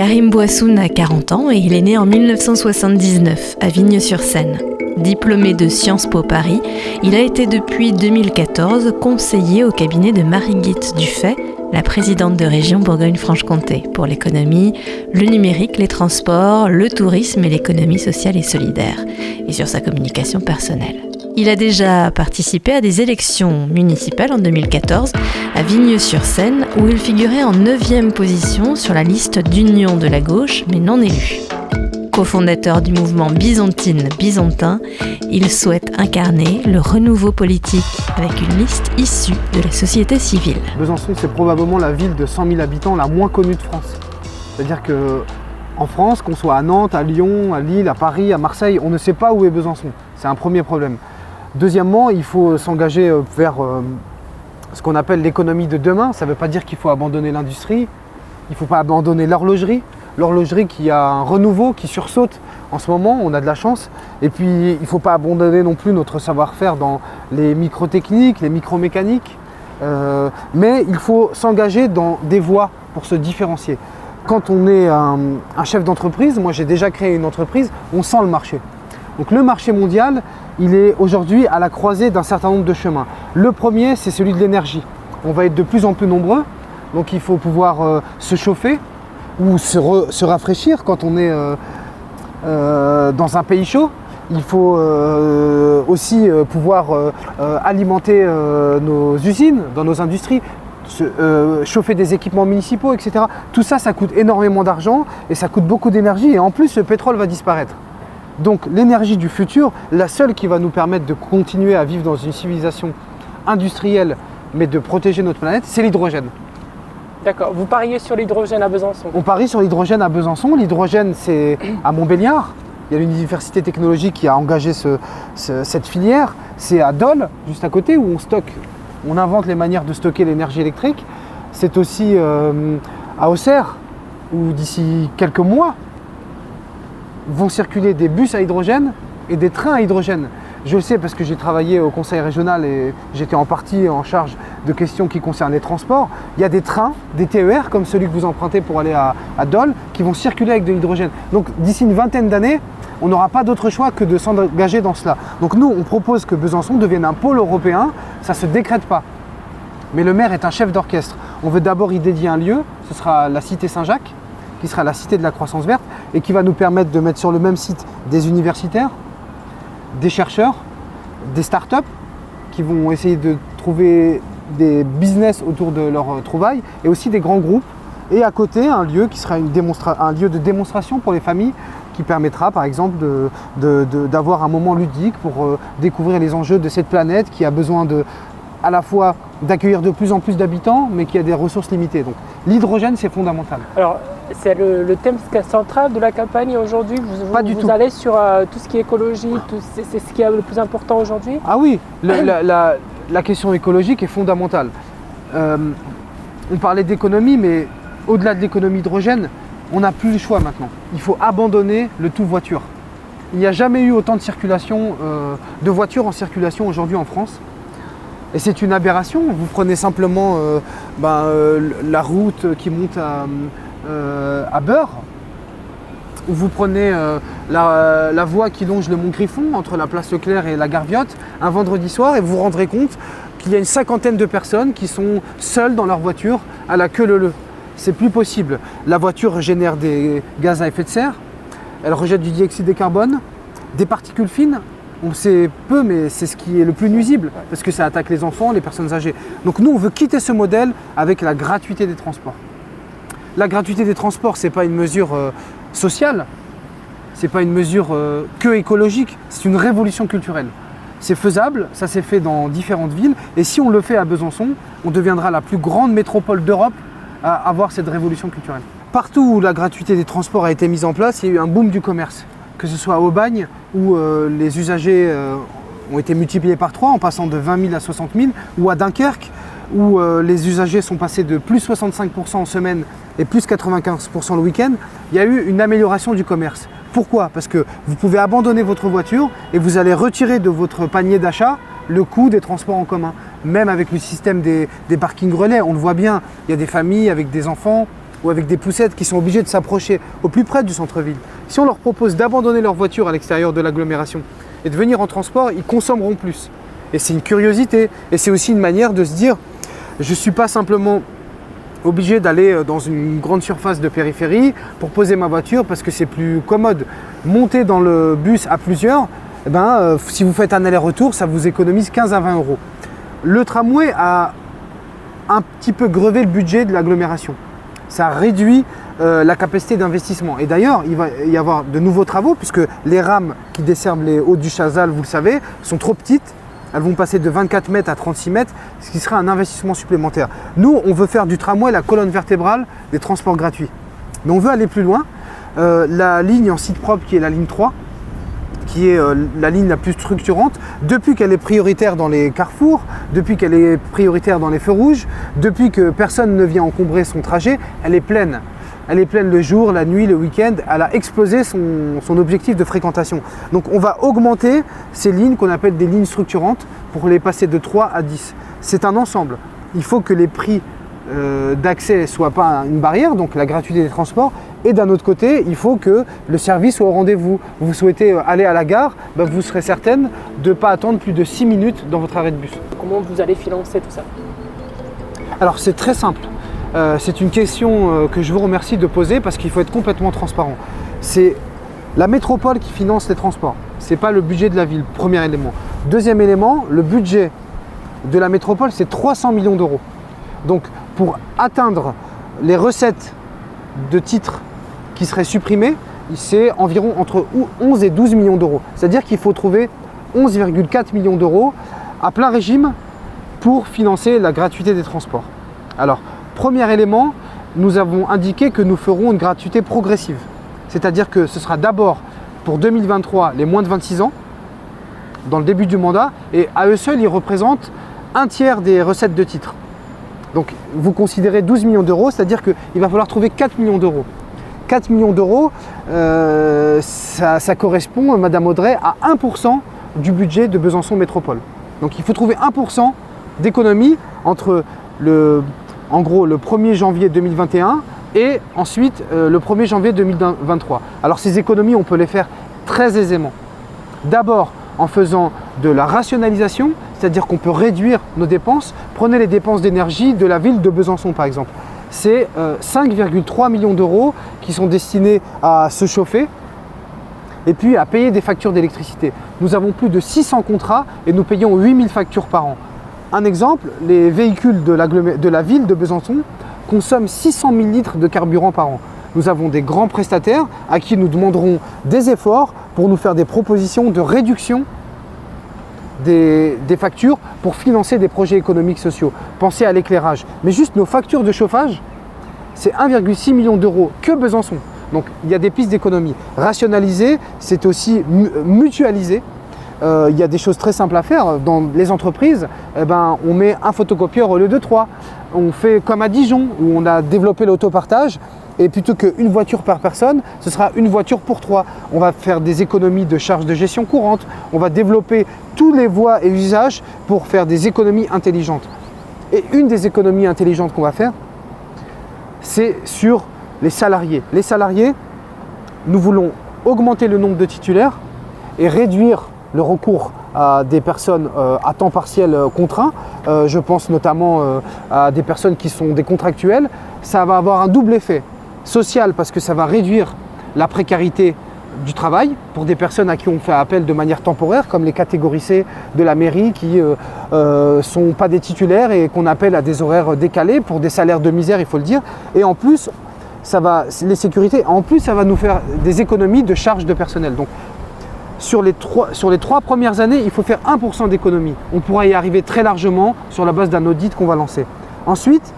Karim Bouassoun a 40 ans et il est né en 1979 à Vignes-sur-Seine. Diplômé de Sciences Po Paris, il a été depuis 2014 conseiller au cabinet de Marie-Guite Dufay, la présidente de région Bourgogne-Franche-Comté, pour l'économie, le numérique, les transports, le tourisme et l'économie sociale et solidaire, et sur sa communication personnelle. Il a déjà participé à des élections municipales en 2014 à Vignes-sur-Seine, où il figurait en 9e position sur la liste d'Union de la gauche, mais non élu. Cofondateur du mouvement Bisontine-Bisontin, il souhaite incarner le renouveau politique avec une liste issue de la société civile. Besançon, c'est probablement la ville de 100 000 habitants la moins connue de France. C'est-à-dire qu'en France, qu'on soit à Nantes, à Lyon, à Lille, à Paris, à Marseille, on ne sait pas où est Besançon. C'est un premier problème. Deuxièmement, il faut s'engager vers ce qu'on appelle l'économie de demain. Ça ne veut pas dire qu'il faut abandonner l'industrie, il ne faut pas abandonner l'horlogerie. L'horlogerie qui a un renouveau, qui sursaute en ce moment, on a de la chance. Et puis il ne faut pas abandonner non plus notre savoir-faire dans les microtechniques, les micromécaniques. Mais il faut s'engager dans des voies pour se différencier. Quand on est un chef d'entreprise, moi j'ai déjà créé une entreprise, on sent le marché. Donc le marché mondial, il est aujourd'hui à la croisée d'un certain nombre de chemins. Le premier, c'est celui de l'énergie. On va être de plus en plus nombreux, donc il faut pouvoir se chauffer ou se rafraîchir quand on est dans un pays chaud. Il faut aussi pouvoir alimenter nos usines, dans nos industries, chauffer des équipements municipaux, etc. Tout ça, ça coûte énormément d'argent et ça coûte beaucoup d'énergie et en plus le pétrole va disparaître. Donc l'énergie du futur, la seule qui va nous permettre de continuer à vivre dans une civilisation industrielle mais de protéger notre planète, c'est l'hydrogène. D'accord, vous pariez sur l'hydrogène à Besançon? On parie sur l'hydrogène à Besançon. L'hydrogène, c'est à Montbéliard. Il y a l'université technologique qui a engagé cette filière. C'est à Dole, juste à côté, où on invente les manières de stocker l'énergie électrique. C'est aussi à Auxerre, où d'ici quelques mois, vont circuler des bus à hydrogène et des trains à hydrogène. Je le sais parce que j'ai travaillé au conseil régional et j'étais en partie en charge de questions qui concernent les transports. Il y a des trains, des TER comme celui que vous empruntez pour aller à Dole qui vont circuler avec de l'hydrogène. Donc d'ici une vingtaine d'années, on n'aura pas d'autre choix que de s'engager dans cela. Donc nous, on propose que Besançon devienne un pôle européen. Ça ne se décrète pas. Mais le maire est un chef d'orchestre. On veut d'abord y dédier un lieu. Ce sera la cité Saint-Jacques, qui sera la cité de la croissance verte et qui va nous permettre de mettre sur le même site des universitaires, des chercheurs, des startups qui vont essayer de trouver des business autour de leurs trouvailles et aussi des grands groupes. Et à côté, un lieu qui sera un lieu de démonstration pour les familles qui permettra par exemple d'avoir un moment ludique pour découvrir les enjeux de cette planète qui a besoin à la fois d'accueillir de plus en plus d'habitants mais qui a des ressources limitées. Donc l'hydrogène, c'est fondamental. Alors, c'est le thème central de la campagne aujourd'hui. Vous allez sur tout ce qui est écologie, c'est ce qui est le plus important aujourd'hui? Ah oui, la question écologique est fondamentale. On parlait d'économie, mais au-delà de l'économie hydrogène, on n'a plus le choix maintenant. Il faut abandonner le tout voiture. Il n'y a jamais eu autant de circulation de voitures en circulation aujourd'hui en France. Et c'est une aberration. Vous prenez simplement la route qui monte à Beure, ou vous prenez la voie qui longe le Mont Griffon entre la place Leclerc et la gare Viotte un vendredi soir et vous vous rendrez compte qu'il y a une cinquantaine de personnes qui sont seules dans leur voiture à la queue leu-leu. C'est plus possible. La voiture génère des gaz à effet de serre, elle rejette du dioxyde de carbone, des particules fines. On sait peu, mais c'est ce qui est le plus nuisible parce que ça attaque les enfants, les personnes âgées. Donc nous, on veut quitter ce modèle avec la gratuité des transports. La gratuité des transports, ce n'est pas une mesure sociale, ce n'est pas une mesure que écologique, c'est une révolution culturelle. C'est faisable, ça s'est fait dans différentes villes et si on le fait à Besançon, on deviendra la plus grande métropole d'Europe à avoir cette révolution culturelle. Partout où la gratuité des transports a été mise en place, il y a eu un boom du commerce. Que ce soit à Aubagne, où les usagers ont été multipliés par 3 en passant de 20 000 à 60 000, ou à Dunkerque, où les usagers sont passés de plus 65% en semaine et plus 95% le week-end, il y a eu une amélioration du commerce. Pourquoi? Parce que vous pouvez abandonner votre voiture et vous allez retirer de votre panier d'achat le coût des transports en commun. Même avec le système des parkings relais, on le voit bien, il y a des familles avec des enfants ou avec des poussettes qui sont obligés de s'approcher au plus près du centre-ville, si on leur propose d'abandonner leur voiture à l'extérieur de l'agglomération et de venir en transport, ils consommeront plus. Et c'est une curiosité, et c'est aussi une manière de se dire, je ne suis pas simplement obligé d'aller dans une grande surface de périphérie pour poser ma voiture parce que c'est plus commode. Monter dans le bus à plusieurs, si vous faites un aller-retour, ça vous économise 15 à 20 euros. Le tramway a un petit peu grevé le budget de l'agglomération. Ça réduit la capacité d'investissement. Et d'ailleurs, il va y avoir de nouveaux travaux puisque les rames qui desservent les Hauts du Chazal, vous le savez, sont trop petites. Elles vont passer de 24 mètres à 36 mètres, ce qui sera un investissement supplémentaire. Nous, on veut faire du tramway la colonne vertébrale des transports gratuits. Mais on veut aller plus loin. La ligne en site propre, qui est la ligne 3, qui est la ligne la plus structurante, depuis qu'elle est prioritaire dans les carrefours, depuis qu'elle est prioritaire dans les feux rouges, depuis que personne ne vient encombrer son trajet, elle est pleine. Elle est pleine le jour, la nuit, le week-end. Elle a explosé son objectif de fréquentation. Donc on va augmenter ces lignes qu'on appelle des lignes structurantes pour les passer de 3 à 10. C'est un ensemble. Il faut que les prix d'accès ne soient pas une barrière, donc la gratuité des transports. Et d'un autre côté, il faut que le service soit au rendez-vous. Vous souhaitez aller à la gare, vous serez certaine de ne pas attendre plus de 6 minutes dans votre arrêt de bus. Comment vous allez financer tout ça? Alors c'est très simple. C'est une question que je vous remercie de poser parce qu'il faut être complètement transparent. C'est la métropole qui finance les transports. Ce n'est pas le budget de la ville, premier élément. Deuxième élément, le budget de la métropole, c'est 300 millions d'euros. Donc pour atteindre les recettes de titres qui seraient supprimées, c'est environ entre 11 et 12 millions d'euros. C'est-à-dire qu'il faut trouver 11,4 millions d'euros à plein régime pour financer la gratuité des transports. Alors, premier élément, nous avons indiqué que nous ferons une gratuité progressive. C'est-à-dire que ce sera d'abord pour 2023 les moins de 26 ans, dans le début du mandat, et à eux seuls, ils représentent un tiers des recettes de titres. Donc vous considérez 12 millions d'euros, c'est-à-dire qu'il va falloir trouver 4 millions d'euros. 4 millions d'euros, ça correspond, Madame Audrey, à 1% du budget de Besançon Métropole. Donc il faut trouver 1% d'économie entre en gros le 1er janvier 2021 et ensuite le 1er janvier 2023. Alors ces économies, on peut les faire très aisément. D'abord en faisant de la rationalisation, c'est-à-dire qu'on peut réduire nos dépenses. Prenez les dépenses d'énergie de la ville de Besançon par exemple. C'est 5,3 millions d'euros qui sont destinés à se chauffer et puis à payer des factures d'électricité. Nous avons plus de 600 contrats et nous payons 8000 factures par an. Un exemple, les véhicules de la ville de Besançon consomment 600 000 litres de carburant par an. Nous avons des grands prestataires à qui nous demanderons des efforts pour nous faire des propositions de réduction des factures pour financer des projets économiques sociaux. Pensez à l'éclairage. Mais juste nos factures de chauffage, c'est 1,6 million d'euros que Besançon. Donc il y a des pistes d'économie. Rationaliser, c'est aussi mutualiser. Il y a des choses très simples à faire. Dans les entreprises, on met un photocopieur au lieu de 3. On fait comme à Dijon, où on a développé l'autopartage. Et plutôt qu'une voiture par personne, ce sera une voiture pour 3. On va faire des économies de charges de gestion courante. On va développer tous les voies et usages pour faire des économies intelligentes. Et une des économies intelligentes qu'on va faire, c'est sur les salariés. Les salariés, nous voulons augmenter le nombre de titulaires et réduire le recours à des personnes à temps partiel contraint. Je pense notamment à des personnes qui sont des contractuels. Ça va avoir un double effet. Social parce que ça va réduire la précarité du travail pour des personnes à qui on fait appel de manière temporaire, comme les catégories C de la mairie qui ne sont pas des titulaires et qu'on appelle à des horaires décalés pour des salaires de misère, il faut le dire. Et en plus, ça va nous faire des économies de charges de personnel. Donc, sur les 3 premières années, il faut faire 1% d'économie. On pourra y arriver très largement sur la base d'un audit qu'on va lancer. Ensuite,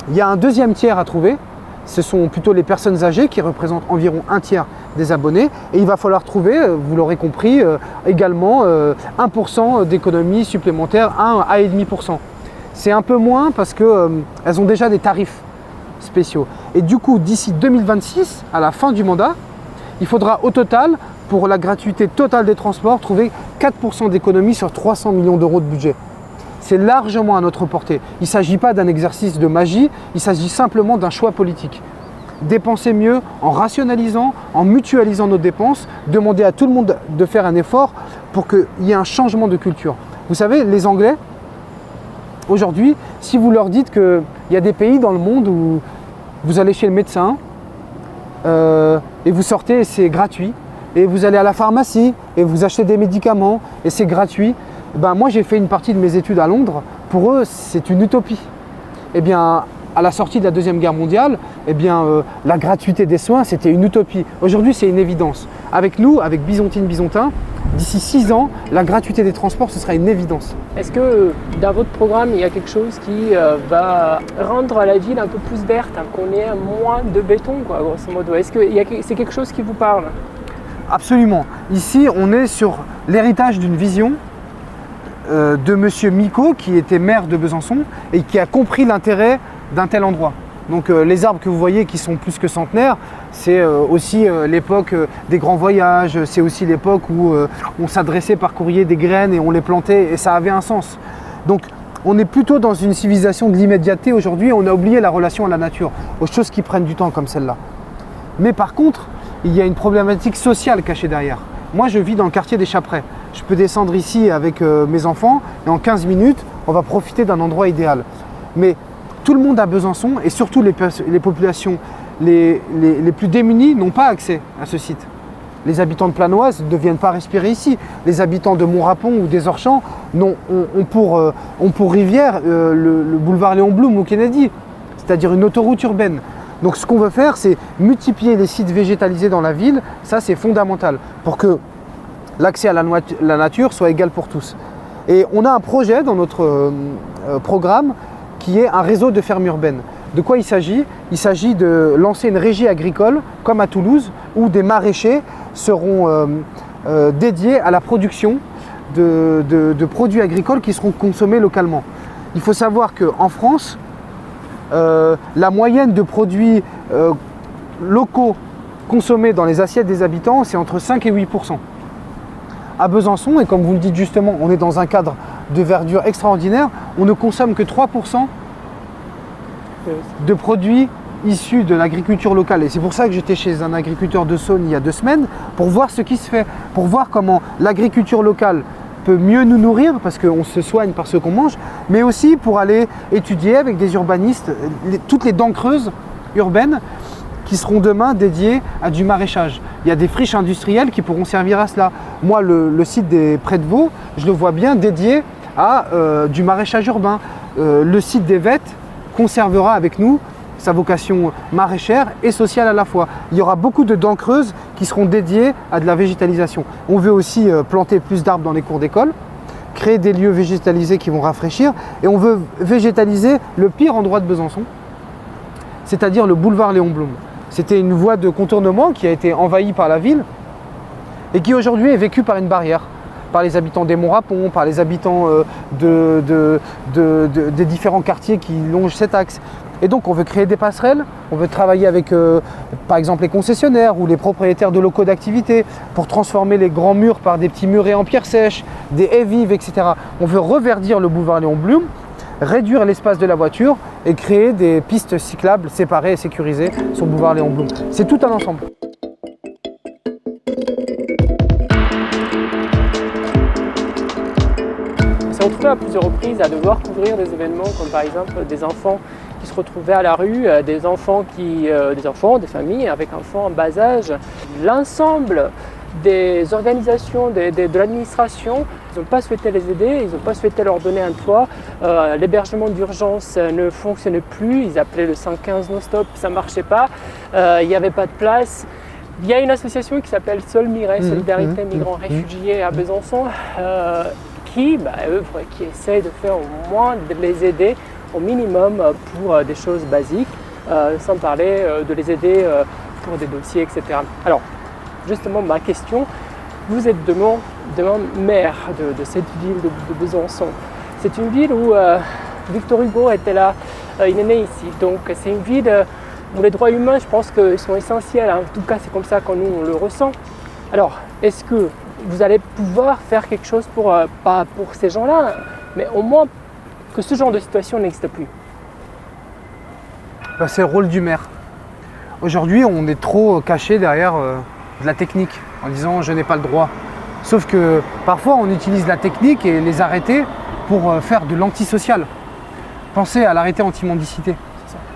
il y a un deuxième tiers à trouver. Ce sont plutôt les personnes âgées qui représentent environ un tiers des abonnés. Et il va falloir trouver, vous l'aurez compris, également 1% d'économie supplémentaire, 1 à 1,5%. C'est un peu moins parce qu'elles ont déjà des tarifs spéciaux. Et du coup, d'ici 2026, à la fin du mandat, il faudra au total, pour la gratuité totale des transports, trouver 4% d'économie sur 300 millions d'euros de budget. c'est largement à notre portée. Il ne s'agit pas d'un exercice de magie, il s'agit simplement d'un choix politique. Dépenser mieux en rationalisant, en mutualisant nos dépenses, demander à tout le monde de faire un effort pour qu'il y ait un changement de culture. Vous savez, les Anglais, aujourd'hui, si vous leur dites qu'il y a des pays dans le monde où vous allez chez le médecin et vous sortez et c'est gratuit, et vous allez à la pharmacie et vous achetez des médicaments et c'est gratuit, ben moi j'ai fait une partie de mes études à Londres, pour eux c'est une utopie. Eh bien, à la sortie de la Deuxième Guerre mondiale, eh bien, la gratuité des soins c'était une utopie. Aujourd'hui c'est une évidence. Avec nous, avec Byzantine-Byzantin, d'ici 6 ans, la gratuité des transports ce sera une évidence. Est-ce que dans votre programme il y a quelque chose qui va rendre la ville un peu plus verte, hein, qu'on ait moins de béton quoi, grosso modo? Est-ce que c'est quelque chose qui vous parle? Absolument. Ici on est sur l'héritage d'une vision de monsieur Micot qui était maire de Besançon et qui a compris l'intérêt d'un tel endroit. Donc les arbres que vous voyez qui sont plus que centenaires, c'est aussi l'époque des grands voyages, c'est aussi l'époque où on s'adressait par courrier des graines et on les plantait et ça avait un sens. Donc on est plutôt dans une civilisation de l'immédiateté aujourd'hui, on a oublié la relation à la nature, aux choses qui prennent du temps comme celle-là. Mais par contre, il y a une problématique sociale cachée derrière. Moi je vis dans le quartier des Chaprais. Je peux descendre ici avec mes enfants et en 15 minutes, on va profiter d'un endroit idéal. Mais tout le monde à Besançon et surtout les populations les plus démunies n'ont pas accès à ce site. Les habitants de Planoise ne viennent pas respirer ici. Les habitants de Montrapon ou des Orchamps ont pour rivière le boulevard Léon Blum ou Kennedy, c'est-à-dire une autoroute urbaine. Donc ce qu'on veut faire, c'est multiplier les sites végétalisés dans la ville. Ça, c'est fondamental pour que l'accès à la nature soit égal pour tous. Et on a un projet dans notre programme qui est un réseau de fermes urbaines. De quoi il s'agit? Il s'agit de lancer une régie agricole, comme à Toulouse, où des maraîchers seront dédiés à la production de produits agricoles qui seront consommés localement. Il faut savoir qu'en France, la moyenne de produits locaux consommés dans les assiettes des habitants, c'est entre 5 et 8%. À Besançon, et comme vous le dites justement, on est dans un cadre de verdure extraordinaire, on ne consomme que 3% de produits issus de l'agriculture locale. Et c'est pour ça que j'étais chez un agriculteur de Saône il y a 2 semaines, pour voir ce qui se fait, pour voir comment l'agriculture locale peut mieux nous nourrir, parce qu'on se soigne par ce qu'on mange, mais aussi pour aller étudier avec des urbanistes toutes les dents creuses urbaines qui seront demain dédiées à du maraîchage. Il y a des friches industrielles qui pourront servir à cela. Moi, le site des Prés de Vaux, je le vois bien dédié à du maraîchage urbain. Le site des Vettes conservera avec nous sa vocation maraîchère et sociale à la fois. Il y aura beaucoup de dents creuses qui seront dédiées à de la végétalisation. On veut aussi planter plus d'arbres dans les cours d'école, créer des lieux végétalisés qui vont rafraîchir, et on veut végétaliser le pire endroit de Besançon, c'est-à-dire le boulevard Léon Blum. C'était une voie de contournement qui a été envahie par la ville et qui aujourd'hui est vécue par une barrière, par les habitants des Montrapon, par les habitants des différents quartiers qui longent cet axe. Et donc on veut créer des passerelles, on veut travailler avec par exemple les concessionnaires ou les propriétaires de locaux d'activité pour transformer les grands murs par des petits murets en pierre sèche, des haies vives, etc. On veut reverdir le boulevard Léon Blum, réduire l'espace de la voiture et créer des pistes cyclables séparées et sécurisées sur le boulevard Léon Blum. C'est tout un ensemble. On s'est retrouvé à plusieurs reprises à devoir couvrir des événements comme par exemple des enfants qui se retrouvaient à la rue, des familles avec enfants en bas âge. L'ensemble des organisations, de l'administration, ils n'ont pas souhaité les aider, ils n'ont pas souhaité leur donner un toit. L'hébergement d'urgence ne fonctionnait plus, ils appelaient le 115 non-stop, ça ne marchait pas, il n'y avait pas de place. Il y a une association qui s'appelle Solmiret, Solidarité Migrants Réfugiés à Besançon, qui œuvre, qui essaie de faire au moins de les aider au minimum pour des choses basiques, sans parler de les aider pour des dossiers, etc. Alors, justement, ma question, vous êtes demain maire de cette ville de Besançon. C'est une ville où Victor Hugo était là, il est né ici. Donc c'est une ville où les droits humains, je pense qu'ils sont essentiels. En tout cas, c'est comme ça qu'on le ressent. Alors, est-ce que vous allez pouvoir faire quelque chose pas pour ces gens-là, mais au moins que ce genre de situation n'existe plus? C'est le rôle du maire. Aujourd'hui, on est trop caché derrière de la technique en disant je n'ai pas le droit. Sauf que parfois on utilise la technique et les arrêtés pour faire de l'antisocial. Pensez à l'arrêté anti-mendicité.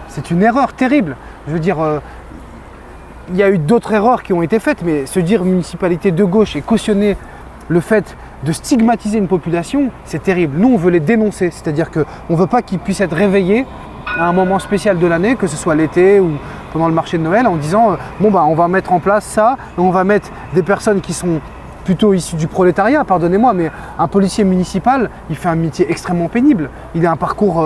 C'est une erreur terrible. Je veux dire, il y a eu d'autres erreurs qui ont été faites, mais se dire municipalité de gauche et cautionner le fait de stigmatiser une population, c'est terrible. Nous, on veut les dénoncer, c'est-à-dire qu'on ne veut pas qu'ils puissent être réveillés à un moment spécial de l'année, que ce soit l'été ou pendant le marché de Noël, en disant on va mettre en place ça, on va mettre des personnes qui sont plutôt issues du prolétariat, pardonnez-moi, mais un policier municipal, il fait un métier extrêmement pénible. Il a un parcours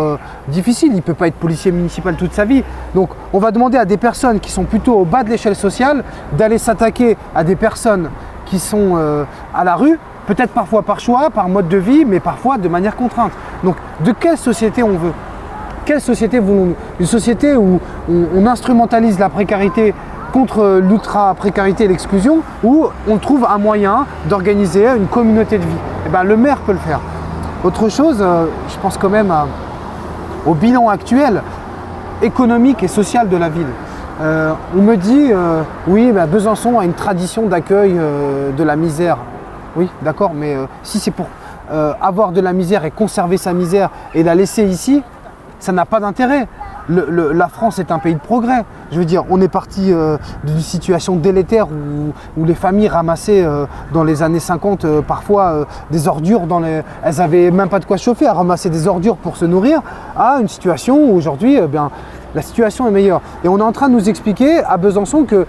difficile, il ne peut pas être policier municipal toute sa vie. Donc on va demander à des personnes qui sont plutôt au bas de l'échelle sociale d'aller s'attaquer à des personnes qui sont à la rue, peut-être parfois par choix, par mode de vie, mais parfois de manière contrainte. Donc de quelle société on veut ? Quelle société voulons-nous ? Une société où on instrumentalise la précarité contre l'ultra-précarité et l'exclusion, où on trouve un moyen d'organiser une communauté de vie. Et ben, le maire peut le faire. Autre chose, je pense quand même au bilan actuel économique et social de la ville. On me dit, oui, Besançon a une tradition d'accueil de la misère. Oui, d'accord, mais si c'est pour avoir de la misère et conserver sa misère et la laisser ici, ça n'a pas d'intérêt. La France est un pays de progrès. Je veux dire, on est parti d'une situation délétère où les familles ramassaient dans les années 50 parfois des ordures elles n'avaient même pas de quoi chauffer, à ramasser des ordures pour se nourrir, à une situation où aujourd'hui, la situation est meilleure. Et on est en train de nous expliquer à Besançon que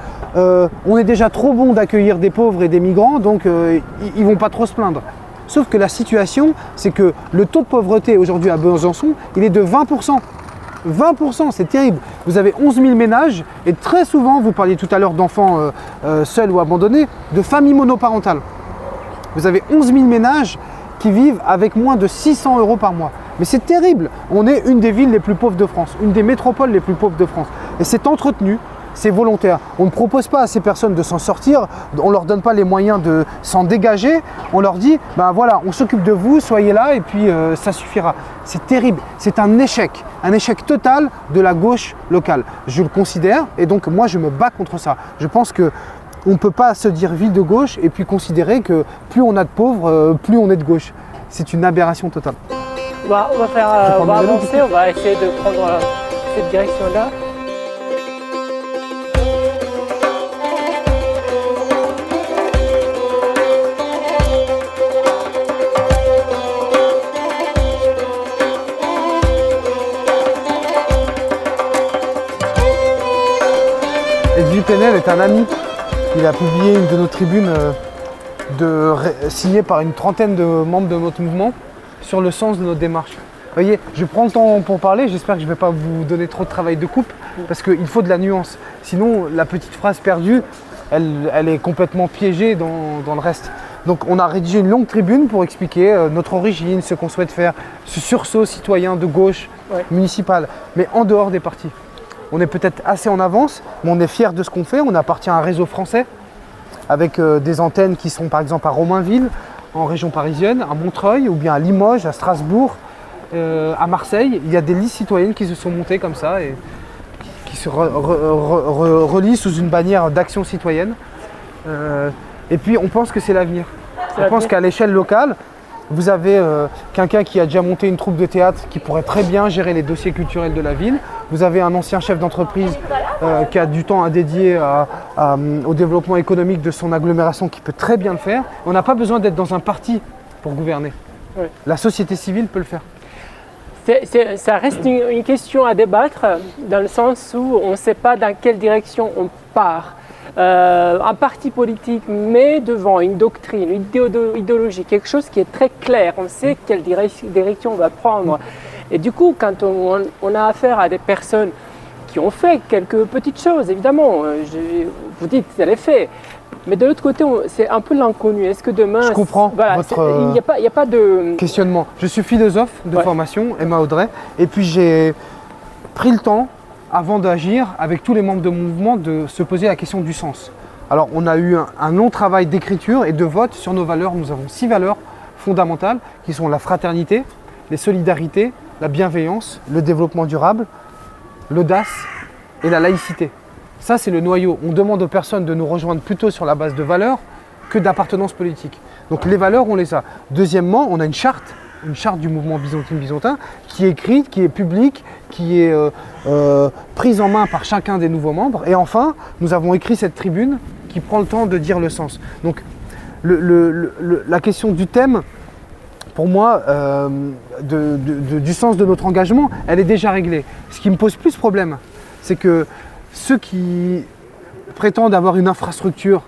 on est déjà trop bon d'accueillir des pauvres et des migrants, donc ils ne vont pas trop se plaindre. Sauf que la situation, c'est que le taux de pauvreté aujourd'hui à Besançon, il est de 20%. 20%, c'est terrible. Vous avez 11 000 ménages et très souvent, vous parliez tout à l'heure d'enfants seuls ou abandonnés, de familles monoparentales. Vous avez 11 000 ménages qui vivent avec moins de 600 € par mois. Mais c'est terrible. On est une des villes les plus pauvres de France, une des métropoles les plus pauvres de France. Et c'est entretenu, c'est volontaire. On ne propose pas à ces personnes de s'en sortir, on ne leur donne pas les moyens de s'en dégager. On leur dit, voilà, on s'occupe de vous, soyez là et puis ça suffira. C'est terrible. C'est un échec total de la gauche locale. Je le considère et donc moi je me bats contre ça. Je pense que on ne peut pas se dire ville de gauche et puis considérer que plus on a de pauvres, plus on est de gauche. C'est une aberration totale. On va avancer, on va essayer de prendre cette direction-là. Edwy Penel est un ami. Il a publié une de nos tribunes signée par une trentaine de membres de notre mouvement sur le sens de notre démarche. Vous voyez, je prends le temps pour parler, j'espère que je ne vais pas vous donner trop de travail de coupe, parce qu'il faut de la nuance. Sinon, la petite phrase perdue, elle est complètement piégée dans le reste. Donc on a rédigé une longue tribune pour expliquer notre origine, ce qu'on souhaite faire, ce sursaut citoyen de gauche municipale, mais en dehors des partis. On est peut-être assez en avance, mais on est fiers de ce qu'on fait. On appartient à un réseau français avec des antennes qui sont par exemple à Romainville, en région parisienne, à Montreuil, ou bien à Limoges, à Strasbourg, à Marseille. Il y a des listes citoyennes qui se sont montées comme ça et qui se relient sous une bannière d'action citoyenne. Et puis on pense que c'est l'avenir. On pense qu'à l'échelle locale, vous avez quelqu'un qui a déjà monté une troupe de théâtre qui pourrait très bien gérer les dossiers culturels de la ville. Vous avez un ancien chef d'entreprise qui a du temps à dédier au développement économique de son agglomération qui peut très bien le faire. On n'a pas besoin d'être dans un parti pour gouverner. Oui. La société civile peut le faire. Ça reste une question à débattre dans le sens où on ne sait pas dans quelle direction on part. Un parti politique met devant une doctrine, une idéologie, quelque chose qui est très clair. On sait quelle direction on va prendre. Et du coup, quand on a affaire à des personnes qui ont fait quelques petites choses, évidemment, vous dites c'est les faits. Mais de l'autre côté, c'est un peu l'inconnu. Est-ce que demain... Je comprends votre il n'y a pas de... questionnement. Je suis philosophe de formation, Emma Audrey, et puis j'ai pris le temps, avant d'agir, avec tous les membres de mon mouvement, de se poser la question du sens. Alors, on a eu un long travail d'écriture et de vote sur nos valeurs. Nous avons 6 valeurs fondamentales qui sont la fraternité, les solidarités, la bienveillance, le développement durable, l'audace et la laïcité. Ça, c'est le noyau. On demande aux personnes de nous rejoindre plutôt sur la base de valeurs que d'appartenance politique. Donc les valeurs, on les a. Deuxièmement, on a une charte du mouvement byzantin qui est écrite, qui est publique, qui est prise en main par chacun des nouveaux membres. Et enfin, nous avons écrit cette tribune qui prend le temps de dire le sens. Donc la question du thème, pour moi, du sens de notre engagement, elle est déjà réglée. Ce qui me pose plus problème, c'est que ceux qui prétendent avoir une infrastructure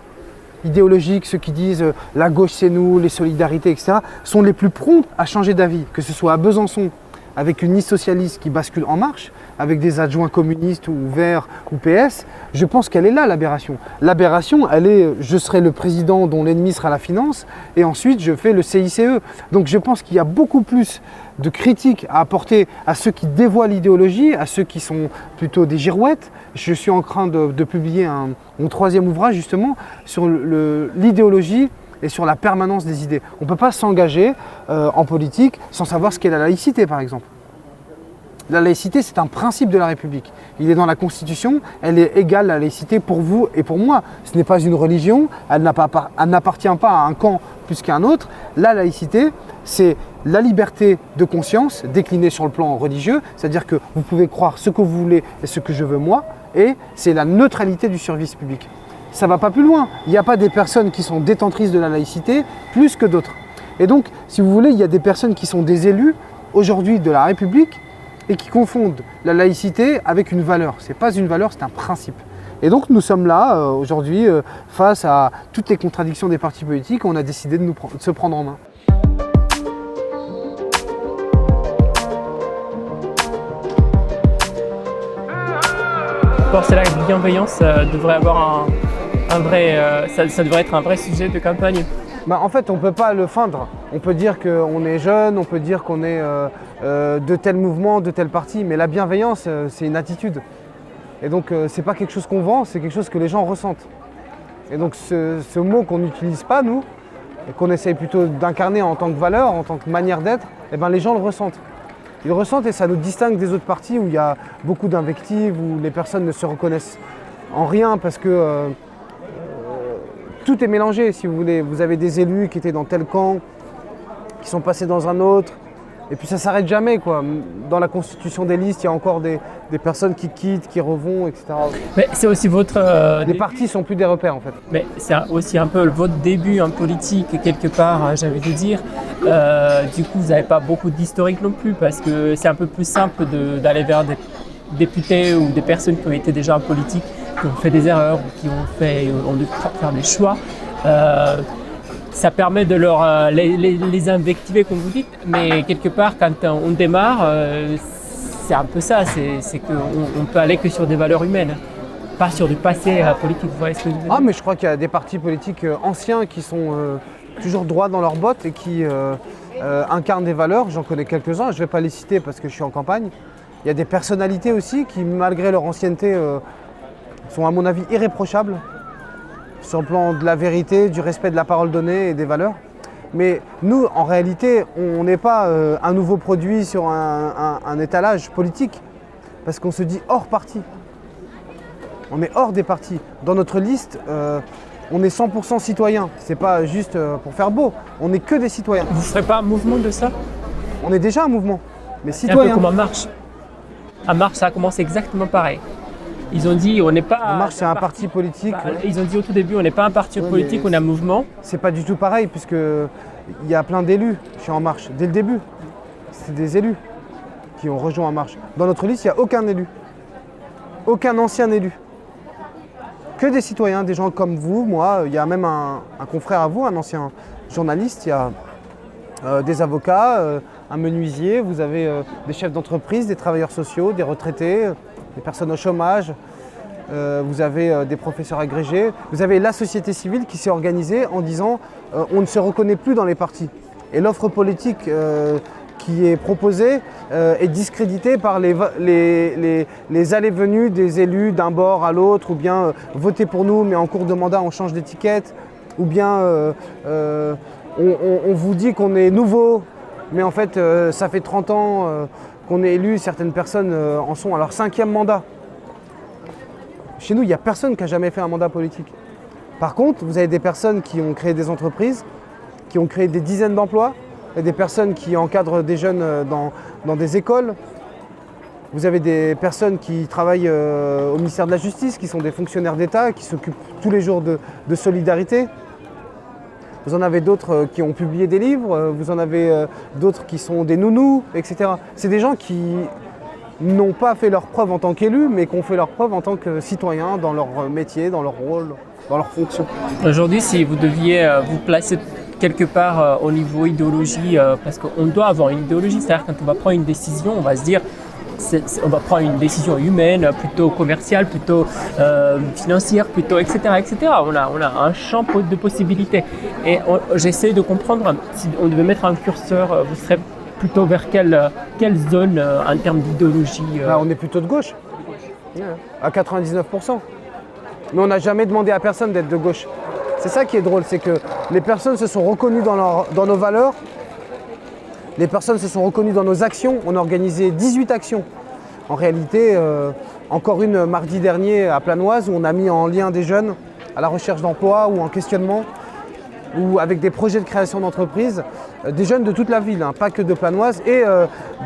idéologique, ceux qui disent la gauche c'est nous, les solidarités, etc., sont les plus prompts à changer d'avis, que ce soit à Besançon, avec une liste socialiste qui bascule En Marche, avec des adjoints communistes ou Verts ou PS, je pense qu'elle est là l'aberration. L'aberration, elle est je serai le président dont l'ennemi sera la finance, et ensuite je fais le CICE. Donc je pense qu'il y a beaucoup plus de critiques à apporter à ceux qui dévoient l'idéologie, à ceux qui sont plutôt des girouettes. Je suis en train de publier mon 3e ouvrage justement sur l'idéologie et sur la permanence des idées. On ne peut pas s'engager en politique sans savoir ce qu'est la laïcité, par exemple. La laïcité, c'est un principe de la République. Il est dans la Constitution, elle est égale, la laïcité, pour vous et pour moi. Ce n'est pas une religion, elle n'appartient pas à un camp plus qu'à un autre. La laïcité, c'est la liberté de conscience déclinée sur le plan religieux, c'est-à-dire que vous pouvez croire ce que vous voulez et ce que je veux moi, et c'est la neutralité du service public. Ça ne va pas plus loin. Il n'y a pas des personnes qui sont détentrices de la laïcité plus que d'autres. Et donc, si vous voulez, il y a des personnes qui sont des élus aujourd'hui de la République et qui confondent la laïcité avec une valeur. Ce n'est pas une valeur, c'est un principe. Et donc nous sommes là aujourd'hui face à toutes les contradictions des partis politiques. On a décidé de se prendre en main. Penser la bienveillance devrait avoir ça devrait être un vrai sujet de campagne. En fait, on ne peut pas le feindre. On peut dire qu'on est jeune, on peut dire qu'on est de tel mouvement, de tel parti, mais la bienveillance, c'est une attitude. Et donc, ce n'est pas quelque chose qu'on vend, c'est quelque chose que les gens ressentent. Et donc, ce mot qu'on n'utilise pas, nous, et qu'on essaye plutôt d'incarner en tant que valeur, en tant que manière d'être, les gens le ressentent. Ils le ressentent et ça nous distingue des autres partis où il y a beaucoup d'invectives, où les personnes ne se reconnaissent en rien parce que tout est mélangé, si vous voulez. Vous avez des élus qui étaient dans tel camp, qui sont passés dans un autre, et puis ça ne s'arrête jamais, quoi. Dans la constitution des listes, il y a encore des personnes qui quittent, qui revont, etc. Mais c'est aussi votre... les partis ne sont plus des repères, en fait. Mais c'est aussi un peu votre début en politique, quelque part, j'ai envie de dire. Du coup, vous n'avez pas beaucoup d'historique non plus, parce que c'est un peu plus simple d'aller vers des députés ou des personnes qui ont été déjà en politique, qui ont fait des erreurs, qui ont dû faire des choix. Ça permet de les invectiver, comme vous dites, mais quelque part, quand on démarre, c'est un peu ça, c'est qu'on peut aller que sur des valeurs humaines, pas sur du passé politique. Vous voyez ce que je veux dire ? Mais je crois qu'il y a des partis politiques anciens qui sont toujours droits dans leurs bottes et qui incarnent des valeurs. J'en connais quelques-uns, je ne vais pas les citer parce que je suis en campagne. Il y a des personnalités aussi qui, malgré leur ancienneté, sont à mon avis irréprochables sur le plan de la vérité, du respect de la parole donnée et des valeurs. Mais nous, en réalité, on n'est pas un nouveau produit sur un étalage politique, parce qu'on se dit hors parti. On est hors des partis. Dans notre liste, on est 100% citoyens. C'est pas juste pour faire beau, on n'est que des citoyens. Vous ne ferez pas un mouvement de ça ? On est déjà un mouvement, mais C'est citoyen. un peu comme En Marche. En Marche, ça a commencé exactement pareil. Ils ont dit on n'est pas... En Marche, c'est un parti politique. Ils ont dit au tout début on n'est pas un parti politique, on est un mouvement. C'est pas du tout pareil, puisqu'il y a plein d'élus chez En Marche, dès le début. C'est des élus qui ont rejoint En Marche. Dans notre liste, il n'y a aucun élu. Aucun ancien élu. Que des citoyens, des gens comme vous, moi. Il y a même un confrère à vous, un ancien journaliste. Il y a des avocats, un menuisier. Vous avez des chefs d'entreprise, des travailleurs sociaux, des retraités, des personnes au chômage. Vous avez des professeurs agrégés. Vous avez la société civile qui s'est organisée en disant on ne se reconnaît plus dans les partis. Et l'offre politique qui est proposée est discréditée par les allées-venues des élus d'un bord à l'autre, ou bien votez pour nous mais en cours de mandat on change d'étiquette, ou bien on vous dit qu'on est nouveau mais en fait ça fait 30 ans qu'on est élu, certaines personnes en sont à leur 5e mandat. Chez nous, il n'y a personne qui a jamais fait un mandat politique. Par contre, vous avez des personnes qui ont créé des entreprises, qui ont créé des dizaines d'emplois, il y a des personnes qui encadrent des jeunes dans des écoles. Vous avez des personnes qui travaillent au ministère de la Justice, qui sont des fonctionnaires d'État, qui s'occupent tous les jours de solidarité. Vous en avez d'autres qui ont publié des livres, vous en avez d'autres qui sont des nounous, etc. C'est des gens qui n'ont pas fait leur preuve en tant qu'élus, mais qui ont fait leur preuve en tant que citoyens dans leur métier, dans leur rôle, dans leur fonction. Aujourd'hui, si vous deviez vous placer quelque part au niveau idéologie, parce qu'on doit avoir une idéologie, c'est-à-dire quand on va prendre une décision, on va se dire on va prendre une décision humaine, plutôt commerciale, plutôt financière, plutôt etc. etc. On a un champ de possibilités. Et j'essaie de comprendre, si on devait mettre un curseur, vous serez plutôt vers quelle zone en termes d'idéologie On est plutôt de gauche, à 99%. Mais on n'a jamais demandé à personne d'être de gauche. C'est ça qui est drôle, c'est que les personnes se sont reconnues dans nos valeurs. Les personnes se sont reconnues dans nos actions. On a organisé 18 actions. En réalité, encore une mardi dernier à Planoise où on a mis en lien des jeunes à la recherche d'emploi ou en questionnement ou avec des projets de création d'entreprise, des jeunes de toute la ville, pas que de Planoise, et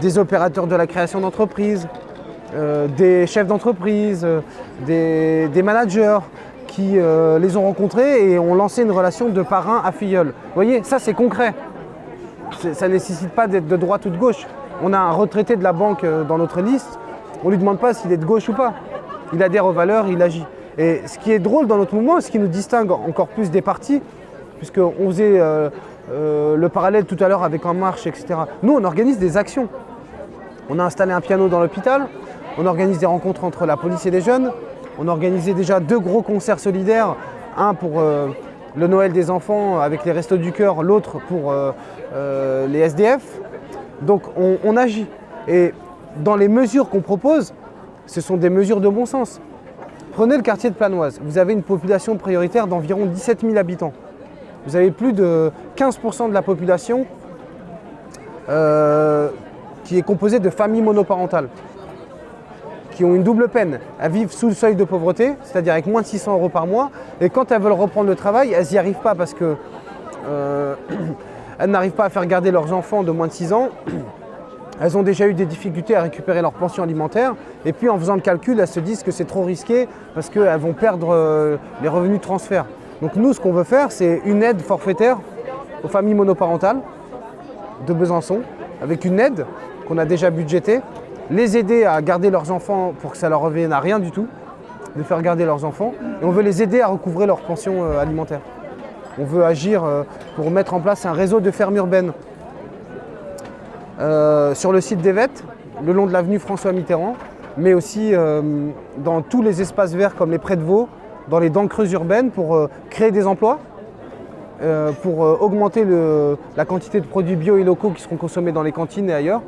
des opérateurs de la création d'entreprise, des chefs d'entreprise, des managers qui les ont rencontrés et ont lancé une relation de parrain à filleul. Vous voyez, ça c'est concret. Ça ne nécessite pas d'être de droite ou de gauche. On a un retraité de la banque dans notre liste, on ne lui demande pas s'il est de gauche ou pas. Il adhère aux valeurs, il agit. Et ce qui est drôle dans notre mouvement, ce qui nous distingue encore plus des partis, puisqu'on faisait le parallèle tout à l'heure avec En Marche, etc. Nous, on organise des actions. On a installé un piano dans l'hôpital, on organise des rencontres entre la police et les jeunes, on a organisé déjà 2 gros concerts solidaires, un pour le Noël des enfants avec les Restos du Cœur, l'autre pour les SDF. Donc on agit. Et dans les mesures qu'on propose, ce sont des mesures de bon sens. Prenez le quartier de Planoise, vous avez une population prioritaire d'environ 17 000 habitants. Vous avez plus de 15% de la population qui est composée de familles monoparentales, qui ont une double peine. Elles vivent sous le seuil de pauvreté, c'est-à-dire avec moins de 600 € par mois. Et quand elles veulent reprendre le travail, elles n'y arrivent pas parce que elles n'arrivent pas à faire garder leurs enfants de moins de 6 ans. Elles ont déjà eu des difficultés à récupérer leur pension alimentaire. Et puis en faisant le calcul, elles se disent que c'est trop risqué parce qu'elles vont perdre les revenus de transfert. Donc nous, ce qu'on veut faire, c'est une aide forfaitaire aux familles monoparentales de Besançon, avec une aide qu'on a déjà budgétée, les aider à garder leurs enfants pour que ça leur revienne à rien du tout, de faire garder leurs enfants. Et on veut les aider à recouvrer leur pension alimentaire. On veut agir pour mettre en place un réseau de fermes urbaines sur le site d'Evet, le long de l'avenue François Mitterrand, mais aussi dans tous les espaces verts comme les Prés de Vaux, dans les dents creuses urbaines pour créer des emplois, pour augmenter la quantité de produits bio et locaux qui seront consommés dans les cantines et ailleurs,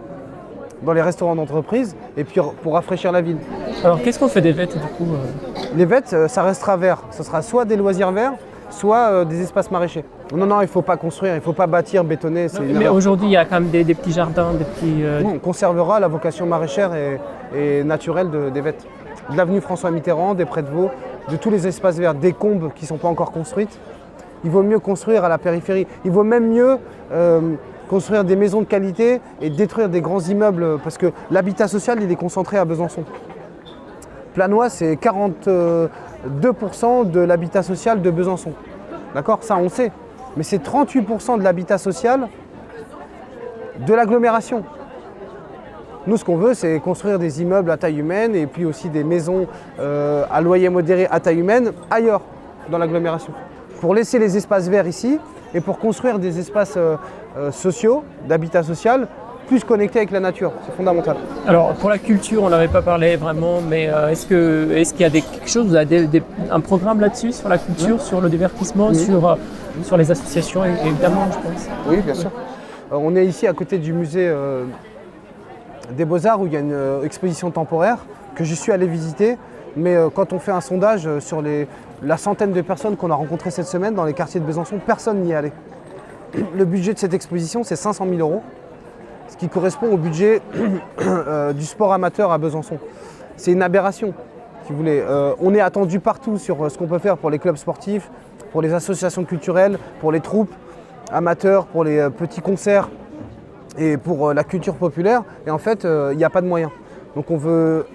dans les restaurants d'entreprise, et puis pour rafraîchir la ville. Alors qu'est-ce qu'on fait d'Evet du coup Les Vets, ça restera vert. Ce sera soit des loisirs verts, soit des espaces maraîchers. Non, il ne faut pas construire, il ne faut pas bâtir, bétonner. Mais aujourd'hui, il y a quand même des petits jardins, des petits... Non, on conservera la vocation maraîchère et naturelle des Vets. De l'avenue François Mitterrand, des Prés de Vaux, de tous les espaces verts, des combes qui ne sont pas encore construites. Il vaut mieux construire à la périphérie. Il vaut même mieux construire des maisons de qualité et détruire des grands immeubles parce que l'habitat social, il est concentré à Besançon. Planoise, c'est 42% de l'habitat social de Besançon. D'accord ? Ça, on sait. Mais c'est 38% de l'habitat social de l'agglomération. Nous, ce qu'on veut, c'est construire des immeubles à taille humaine et puis aussi des maisons à loyer modéré à taille humaine ailleurs, dans l'agglomération. Pour laisser les espaces verts ici et pour construire des espaces sociaux, d'habitat social, plus connectés avec la nature. C'est fondamental. Alors, pour la culture, on n'avait pas parlé vraiment, mais est-ce qu'il y a quelque chose, vous avez un programme là-dessus, sur la culture, sur le divertissement, sur les associations, évidemment, je pense. Oui, bien sûr. On est ici à côté du musée des Beaux-Arts où il y a une exposition temporaire que je suis allé visiter. Mais quand on fait un sondage sur la centaine de personnes qu'on a rencontrées cette semaine dans les quartiers de Besançon, personne n'y est allé. Le budget de cette exposition, c'est 500 000 €. ce qui correspond au budget du sport amateur à Besançon. C'est une aberration, si vous voulez. On est attendu partout sur ce qu'on peut faire pour les clubs sportifs, pour les associations culturelles, pour les troupes amateurs, pour les petits concerts et pour la culture populaire. Et en fait, il n'y a pas de moyens. Donc on veut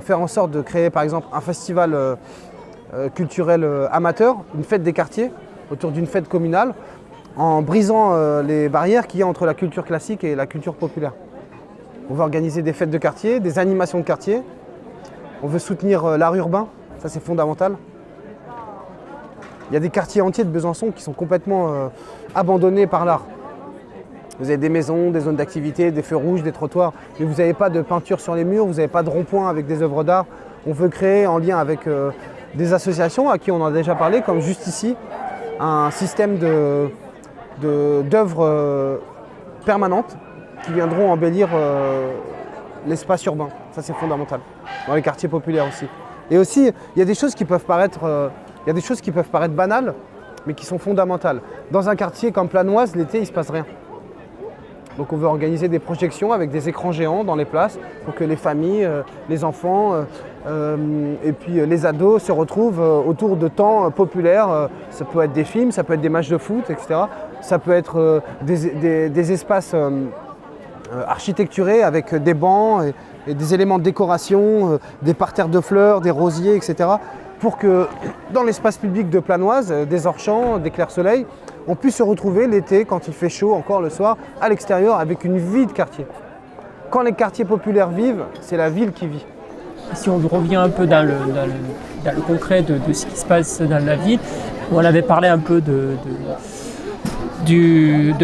faire en sorte de créer par exemple un festival culturel amateur, une fête des quartiers, autour d'une fête communale, en brisant les barrières qu'il y a entre la culture classique et la culture populaire. On veut organiser des fêtes de quartier, des animations de quartier. On veut soutenir l'art urbain, ça c'est fondamental. Il y a des quartiers entiers de Besançon qui sont complètement abandonnés par l'art. Vous avez des maisons, des zones d'activité, des feux rouges, des trottoirs, mais vous n'avez pas de peinture sur les murs, vous n'avez pas de rond-point avec des œuvres d'art. On veut créer en lien avec des associations à qui on en a déjà parlé, comme juste ici, un système d'œuvres permanentes qui viendront embellir l'espace urbain. Ça c'est fondamental, dans les quartiers populaires aussi. Et aussi, il y a des choses qui peuvent paraître banales, mais qui sont fondamentales. Dans un quartier comme Planoise, l'été, il ne se passe rien. Donc on veut organiser des projections avec des écrans géants dans les places pour que les familles, les enfants et puis les ados se retrouvent autour de temps populaires. Ça peut être des films, ça peut être des matchs de foot, etc. Ça peut être des espaces architecturés avec des bancs et des éléments de décoration, des parterres de fleurs, des rosiers, etc. Pour que dans l'espace public de Planoise, des hors-champs, des clairs-soleil, on puisse se retrouver l'été, quand il fait chaud, encore le soir, à l'extérieur avec une vie de quartier. Quand les quartiers populaires vivent, c'est la ville qui vit. Si on revient un peu dans le concret de ce qui se passe dans la ville, on avait parlé un peu de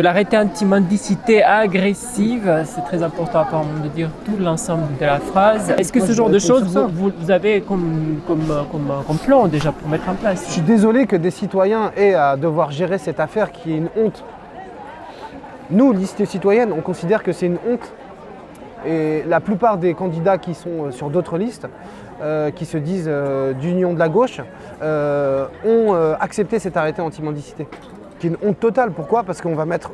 l'arrêté anti-mendicité agressive. C'est très important apparemment de dire tout l'ensemble de la phrase. Est-ce que ce genre de choses, vous avez comme plan déjà pour mettre en place? Je suis désolé que des citoyens aient à devoir gérer cette affaire qui est une honte. Nous, liste citoyenne, on considère que c'est une honte. Et la plupart des candidats qui sont sur d'autres listes, qui se disent d'union de la gauche, ont accepté cet arrêté anti-mendicité. Qui est une honte totale. Pourquoi? Parce qu'on va mettre,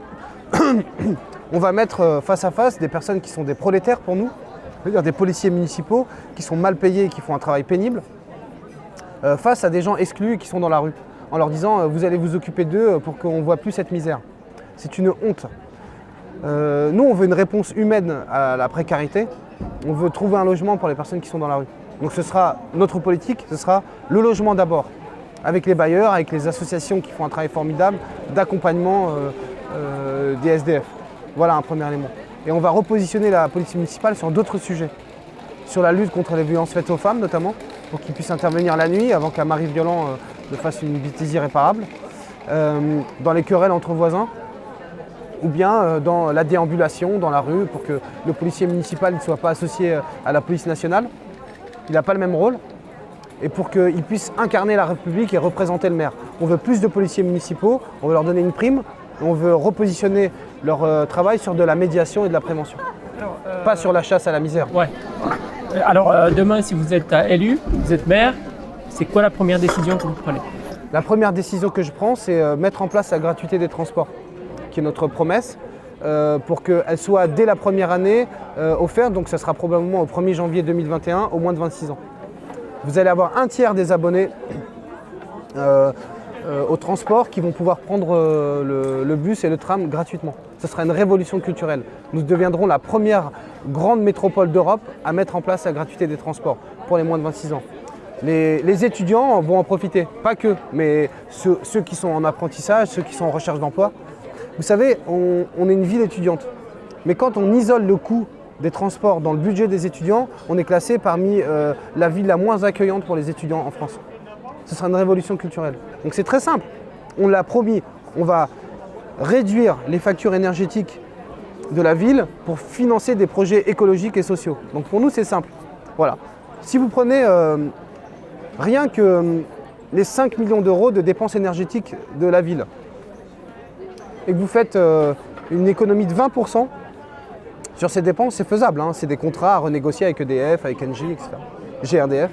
face à face des personnes qui sont des prolétaires pour nous, c'est-à-dire des policiers municipaux qui sont mal payés et qui font un travail pénible, face à des gens exclus qui sont dans la rue, en leur disant vous allez vous occuper d'eux pour qu'on ne voit plus cette misère. C'est une honte. Nous, on veut une réponse humaine à la précarité. On veut trouver un logement pour les personnes qui sont dans la rue. Donc ce sera notre politique, ce sera le logement d'abord. Avec les bailleurs, avec les associations qui font un travail formidable d'accompagnement des SDF. Voilà un premier élément. Et on va repositionner la police municipale sur d'autres sujets. Sur la lutte contre les violences faites aux femmes notamment, pour qu'ils puissent intervenir la nuit avant qu'un mari violent ne fasse une bêtise irréparable. Dans les querelles entre voisins, ou bien dans la déambulation dans la rue pour que le policier municipal ne soit pas associé à la police nationale. Il n'a pas le même rôle. Et pour qu'ils puissent incarner la République et représenter le maire. On veut plus de policiers municipaux, on veut leur donner une prime, on veut repositionner leur travail sur de la médiation et de la prévention. Alors, pas sur la chasse à la misère. Ouais. Alors demain, si vous êtes élu, vous êtes maire, c'est quoi la première décision que vous prenez? La première décision que je prends, c'est mettre en place la gratuité des transports, qui est notre promesse, pour qu'elle soit dès la première année offerte, donc ça sera probablement au 1er janvier 2021, au moins de 26 ans. Vous allez avoir un tiers des abonnés au transport qui vont pouvoir prendre le bus et le tram gratuitement. Ce sera une révolution culturelle. Nous deviendrons la première grande métropole d'Europe à mettre en place la gratuité des transports pour les moins de 26 ans. Les étudiants vont en profiter, pas que, mais ceux qui sont en apprentissage, ceux qui sont en recherche d'emploi. Vous savez, on est une ville étudiante, mais quand on isole le coût des transports dans le budget des étudiants, on est classé parmi la ville la moins accueillante pour les étudiants en France. Ce sera une révolution culturelle. Donc c'est très simple, on l'a promis, on va réduire les factures énergétiques de la ville pour financer des projets écologiques et sociaux. Donc pour nous c'est simple. Voilà. Si vous prenez rien que les 5 millions d'euros de dépenses énergétiques de la ville et que vous faites une économie de 20%, sur ces dépenses, c'est faisable, hein. C'est des contrats à renégocier avec EDF, avec Engie, etc. GRDF,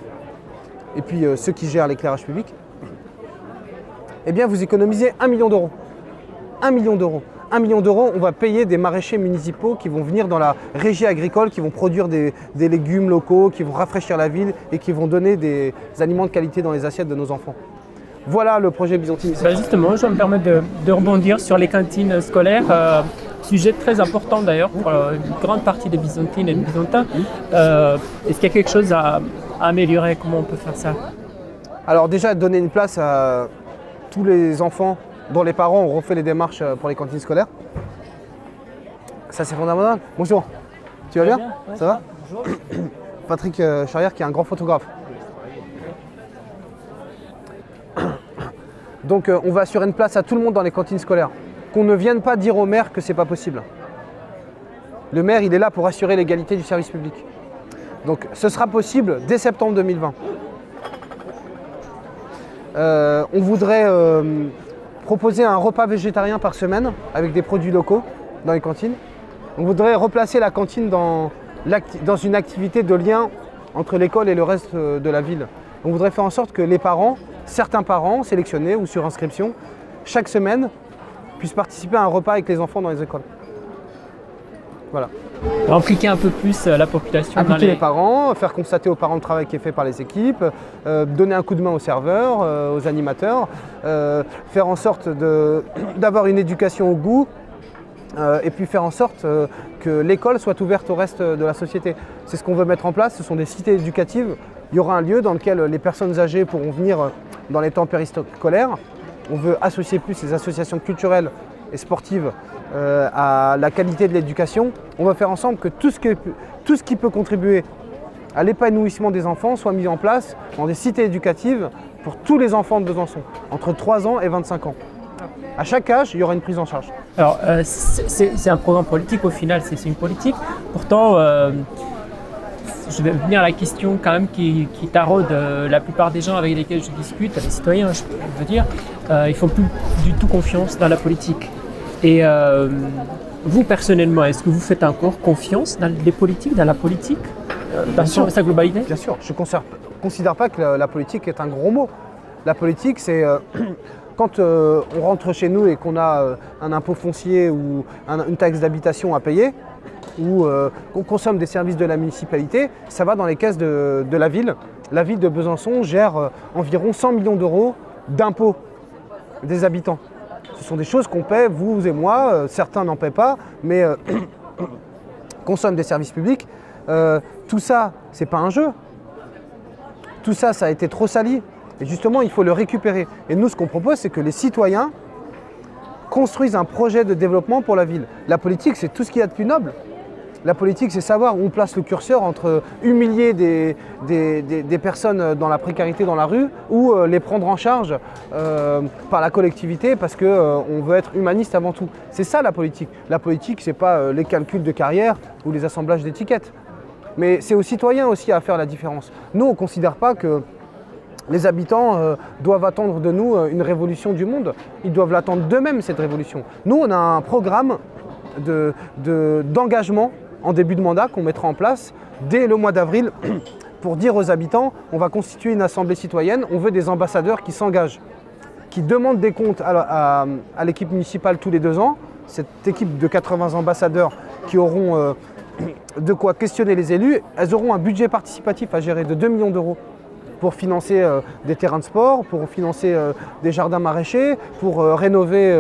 et puis ceux qui gèrent l'éclairage public. Eh bien, vous économisez 1 million d'euros. 1 million d'euros. 1 million d'euros, on va payer des maraîchers municipaux qui vont venir dans la régie agricole, qui vont produire des légumes locaux, qui vont rafraîchir la ville et qui vont donner des aliments de qualité dans les assiettes de nos enfants. Voilà le projet Byzantine. Justement, je vais me permettre de rebondir sur les cantines scolaires. Sujet très important d'ailleurs pour une grande partie des Byzantines et des Byzantins. Est-ce qu'il y a quelque chose à améliorer? Comment on peut faire ça? Alors déjà, donner une place à tous les enfants dont les parents ont refait les démarches pour les cantines scolaires. Ça, c'est fondamental. Bonjour, tu vas bien? Ouais, ça va? Bonjour. Patrick Charrière qui est un grand photographe. Donc on va assurer une place à tout le monde dans les cantines scolaires. Qu'on ne vienne pas dire au maire que c'est pas possible. Le maire, il est là pour assurer l'égalité du service public. Donc ce sera possible dès septembre 2020. On voudrait proposer un repas végétarien par semaine avec des produits locaux dans les cantines. On voudrait replacer la cantine dans une activité de lien entre l'école et le reste de la ville. On voudrait faire en sorte que les parents, certains parents sélectionnés ou sur inscription, chaque semaine, puissent participer à un repas avec les enfants dans les écoles. Voilà. Impliquer un peu plus la population. Impliquer les parents, faire constater aux parents le travail qui est fait par les équipes, donner un coup de main aux serveurs, aux animateurs, faire en sorte d'avoir une éducation au goût et puis faire en sorte que l'école soit ouverte au reste de la société. C'est ce qu'on veut mettre en place, ce sont des cités éducatives. Il y aura un lieu dans lequel les personnes âgées pourront venir dans les temps périscolaires. On veut associer plus les associations culturelles et sportives à la qualité de l'éducation. On va faire ensemble que tout ce qui peut contribuer à l'épanouissement des enfants soit mis en place dans des cités éducatives pour tous les enfants de Besançon, entre 3 ans et 25 ans. À chaque âge, il y aura une prise en charge. Alors, c'est un programme politique au final, c'est une politique. Pourtant, je vais venir à la question quand même qui taraude la plupart des gens avec lesquels je discute, les citoyens, je veux dire. Ils font plus du tout confiance dans la politique. Et vous, personnellement, est-ce que vous faites encore confiance dans les politiques, dans la politique, dans sa globalité? Bien sûr, je ne considère pas que la politique est un gros mot. La politique, c'est quand on rentre chez nous et qu'on a un impôt foncier ou une taxe d'habitation à payer, ou qu'on consomme des services de la municipalité, ça va dans les caisses de la ville. La ville de Besançon gère environ 100 millions d'euros d'impôts des habitants. Ce sont des choses qu'on paie, vous et moi, certains n'en paient pas, mais consomment des services publics. Tout ça, c'est pas un jeu. Tout ça, ça a été trop sali. Et justement, il faut le récupérer. Et nous, ce qu'on propose, c'est que les citoyens construisent un projet de développement pour la ville. La politique, c'est tout ce qu'il y a de plus noble. La politique, c'est savoir où on place le curseur entre humilier des personnes dans la précarité dans la rue ou les prendre en charge par la collectivité parce qu'on veut être humaniste avant tout. C'est ça la politique. La politique, c'est pas les calculs de carrière ou les assemblages d'étiquettes. Mais c'est aux citoyens aussi à faire la différence. Nous, on ne considère pas que les habitants doivent attendre de nous une révolution du monde. Ils doivent l'attendre d'eux-mêmes, cette révolution. Nous, on a un programme d'engagement en début de mandat qu'on mettra en place dès le mois d'avril pour dire aux habitants, on va constituer une assemblée citoyenne, on veut des ambassadeurs qui s'engagent, qui demandent des comptes à l'équipe municipale tous les 2 ans. Cette équipe de 80 ambassadeurs qui auront de quoi questionner les élus, elles auront un budget participatif à gérer de 2 millions d'euros pour financer des terrains de sport, pour financer des jardins maraîchers, pour rénover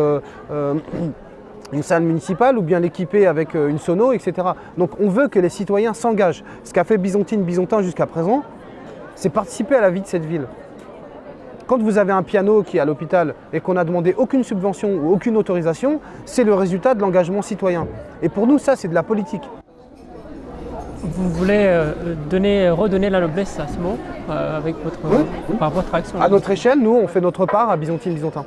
une salle municipale ou bien l'équiper avec une sono, etc. Donc on veut que les citoyens s'engagent. Ce qu'a fait Byzantin jusqu'à présent, c'est participer à la vie de cette ville. Quand vous avez un piano qui est à l'hôpital et qu'on n'a demandé aucune subvention ou aucune autorisation, c'est le résultat de l'engagement citoyen. Et pour nous, ça, c'est de la politique. Vous voulez redonner la noblesse à ce mot avec par votre action? À notre échelle, nous, on fait notre part à Byzantin.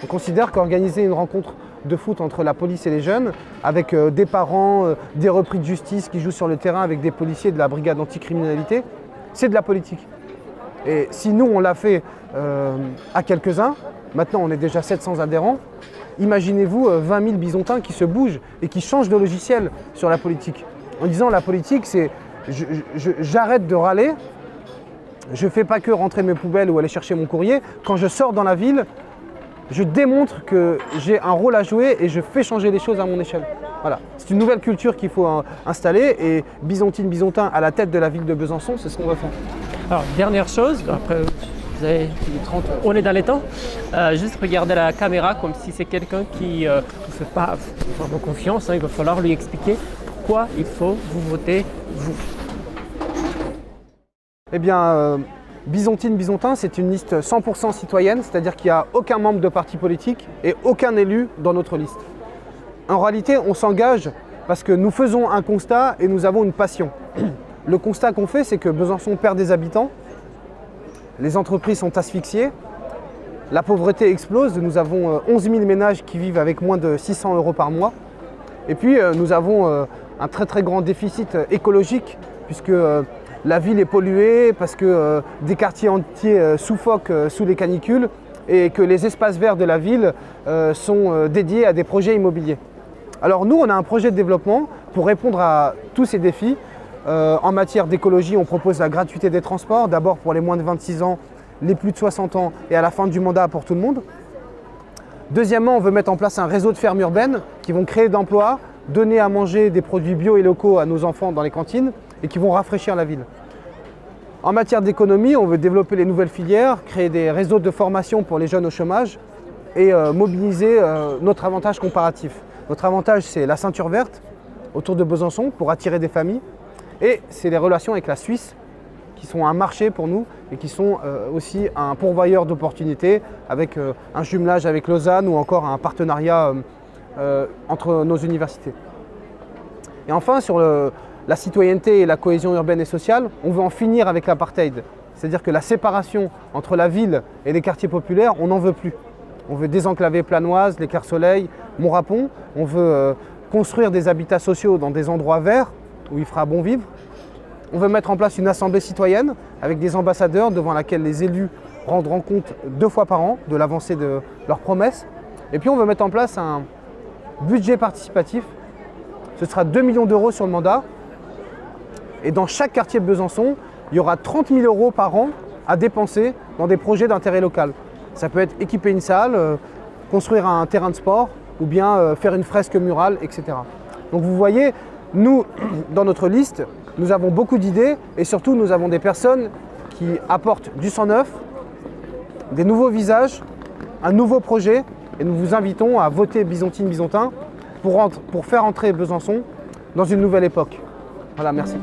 On considère qu'organiser une rencontre de foot entre la police et les jeunes, avec des parents, des repris de justice qui jouent sur le terrain avec des policiers de la brigade anticriminalité, c'est de la politique. Et si nous, on l'a fait à quelques-uns, maintenant on est déjà 700 adhérents, imaginez-vous 20 000 Byzantins qui se bougent et qui changent de logiciel sur la politique. En disant la politique, c'est j'arrête de râler, je ne fais pas que rentrer mes poubelles ou aller chercher mon courrier. Quand je sors dans la ville, je démontre que j'ai un rôle à jouer et je fais changer les choses à mon échelle. Voilà. C'est une nouvelle culture qu'il faut installer et Byzantin à la tête de la ville de Besançon, c'est ce qu'on va faire. Alors, dernière chose, après, on est dans les temps, juste regarder la caméra comme si c'est quelqu'un qui ne fait pas vraiment confiance, hein, il va falloir lui expliquer pourquoi il faut vous voter, vous. Eh bien, Byzantin, c'est une liste 100% citoyenne, c'est-à-dire qu'il n'y a aucun membre de parti politique et aucun élu dans notre liste. En réalité, on s'engage parce que nous faisons un constat et nous avons une passion. Le constat qu'on fait, c'est que Besançon perd des habitants, les entreprises sont asphyxiées, la pauvreté explose, nous avons 11 000 ménages qui vivent avec moins de 600 € par mois. Et puis nous avons un très très grand déficit écologique puisque la ville est polluée, parce que des quartiers entiers suffoquent sous les canicules et que les espaces verts de la ville sont dédiés à des projets immobiliers. Alors nous, on a un projet de développement pour répondre à tous ces défis. En matière d'écologie, on propose la gratuité des transports, d'abord pour les moins de 26 ans, les plus de 60 ans et à la fin du mandat pour tout le monde. Deuxièmement, on veut mettre en place un réseau de fermes urbaines qui vont créer d'emplois, donner à manger des produits bio et locaux à nos enfants dans les cantines et qui vont rafraîchir la ville. En matière d'économie, on veut développer les nouvelles filières, créer des réseaux de formation pour les jeunes au chômage et mobiliser notre avantage comparatif. Notre avantage, c'est la ceinture verte autour de Besançon pour attirer des familles et c'est les relations avec la Suisse qui sont un marché pour nous et qui sont aussi un pourvoyeur d'opportunités avec un jumelage avec Lausanne ou encore un partenariat entre nos universités. Et enfin, sur la citoyenneté et la cohésion urbaine et sociale, on veut en finir avec l'apartheid. C'est-à-dire que la séparation entre la ville et les quartiers populaires, on n'en veut plus. On veut désenclaver Planoise, l'Équerre-Soleil, Montrapon. On veut construire des habitats sociaux dans des endroits verts où il fera bon vivre. On veut mettre en place une assemblée citoyenne avec des ambassadeurs devant laquelle les élus rendront compte 2 fois par an de l'avancée de leurs promesses. Et puis on veut mettre en place un budget participatif. Ce sera 2 millions d'euros sur le mandat. Et dans chaque quartier de Besançon, il y aura 30 000 € par an à dépenser dans des projets d'intérêt local. Ça peut être équiper une salle, construire un terrain de sport ou bien faire une fresque murale, etc. Donc vous voyez, nous, dans notre liste, nous avons beaucoup d'idées et surtout nous avons des personnes qui apportent du sang neuf, des nouveaux visages, un nouveau projet et nous vous invitons à voter Byzantin pour faire entrer Besançon dans une nouvelle époque. Voilà, merci.